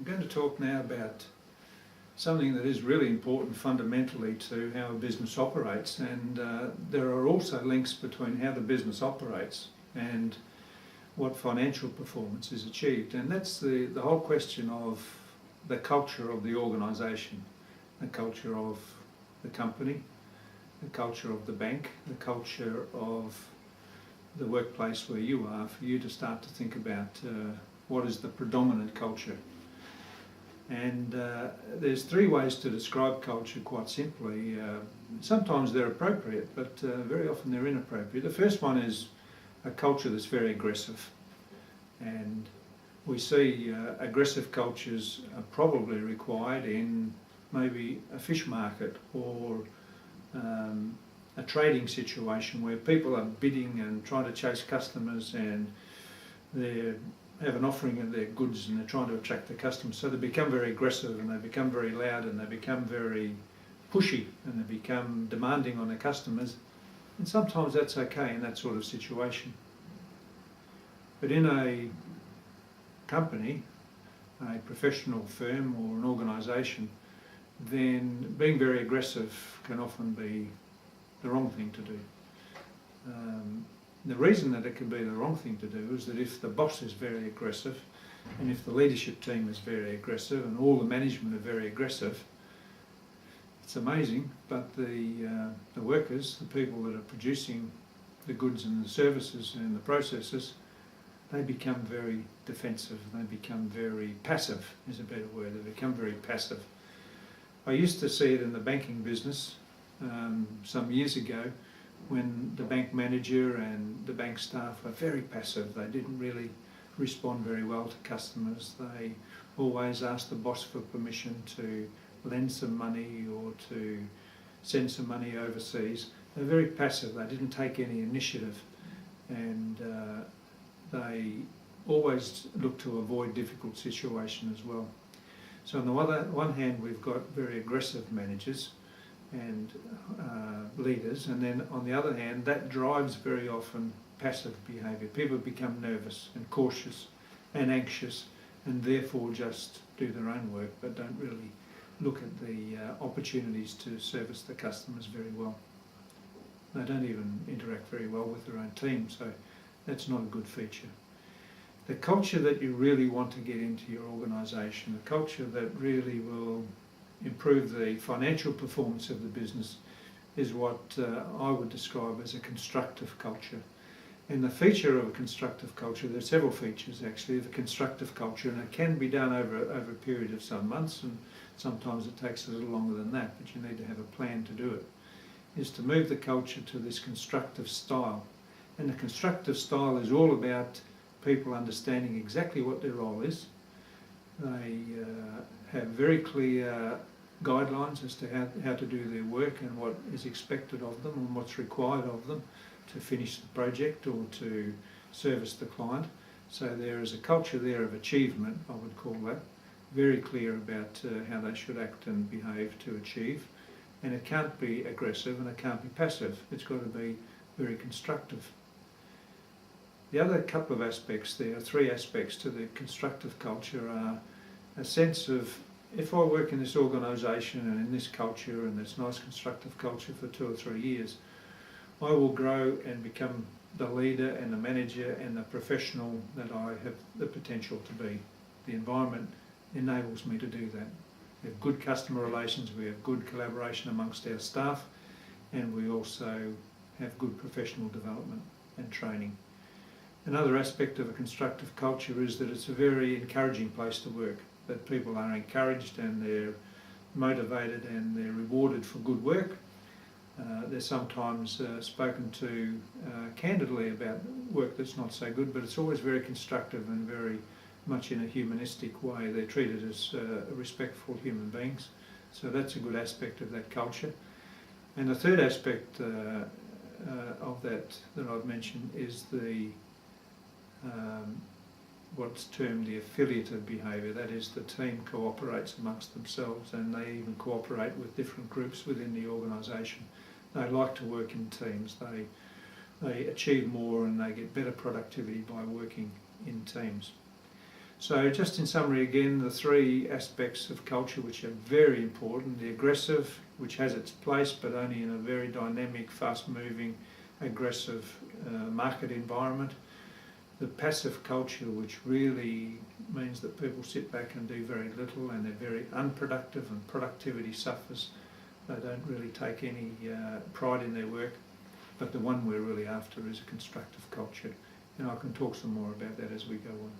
I'm going to talk now about something that is really important fundamentally to how a business operates, and there are also links between how the business operates and what financial performance is achieved, and that's the whole question of the culture of the organisation, the culture of the company, the culture of the bank, the culture of the workplace where you are, for you to start to think about what is the predominant culture. And there's three ways to describe culture quite simply. Sometimes they're appropriate, but very often they're inappropriate. The first one is a culture that's very aggressive. And we see aggressive cultures are probably required in maybe a fish market or a trading situation where people are bidding and trying to chase customers, and they have an offering of their goods and they're trying to attract the customers. So they become very aggressive and they become very loud and they become very pushy and they become demanding on their customers. And sometimes that's okay in that sort of situation. But in a company, a professional firm or an organisation, then being very aggressive can often be the wrong thing to do. The reason that it can be the wrong thing to do is that if the boss is very aggressive and if the leadership team is very aggressive and all the management are very aggressive, it's amazing, but the workers, the people that are producing the goods and the services and the processes, they become very defensive, they become very passive is a better word, they become very passive. I used to see it in the banking business some years ago, when the bank manager and the bank staff were very passive. They didn't really respond very well to customers. They always asked the boss for permission to lend some money or to send some money overseas. They're very passive. They didn't take any initiative, and they always looked to avoid difficult situations as well. So on the one hand, we've got very aggressive managers and leaders, and then on the other hand, that drives very often passive behaviour. People become nervous and cautious and anxious and therefore just do their own work but don't really look at the opportunities to service the customers very well. They don't even interact very well with their own team, so that's not a good feature. The culture that you really want to get into your organisation, the culture that really will improve the financial performance of the business, is what I would describe as a constructive culture. And the feature of a constructive culture, there are several features actually of a constructive culture, and it can be done over a period of some months, and sometimes it takes a little longer than that, but you need to have a plan to do it, is to move the culture to this constructive style. And the constructive style is all about people understanding exactly what their role is. They have very clear guidelines as to how to do their work and what is expected of them and what's required of them to finish the project or to service the client. So there is a culture there of achievement, I would call that, very clear about how they should act and behave to achieve. And it can't be aggressive and it can't be passive. It's got to be very constructive. The other couple of aspects, there are three aspects to the constructive culture, are a sense of, if I work in this organisation and in this culture and this nice constructive culture for 2 or 3 years, I will grow and become the leader and the manager and the professional that I have the potential to be. The environment enables me to do that. We have good customer relations, we have good collaboration amongst our staff, and we also have good professional development and training. Another aspect of a constructive culture is that it's a very encouraging place to work, that people are encouraged and they're motivated and they're rewarded for good work. They're sometimes spoken to candidly about work that's not so good, but it's always very constructive and very much in a humanistic way. They're treated as respectful human beings, so that's a good aspect of that culture. And the third aspect of that I've mentioned is the what's termed the affiliative behaviour. That is, the team cooperates amongst themselves and they even cooperate with different groups within the organisation. They like to work in teams. They achieve more and they get better productivity by working in teams. So just in summary again, the three aspects of culture which are very important: the aggressive, which has its place but only in a very dynamic, fast-moving, aggressive market environment; the passive culture, which really means that people sit back and do very little and they're very unproductive and productivity suffers. They don't really take any pride in their work. But the one we're really after is a constructive culture, and I can talk some more about that as we go on.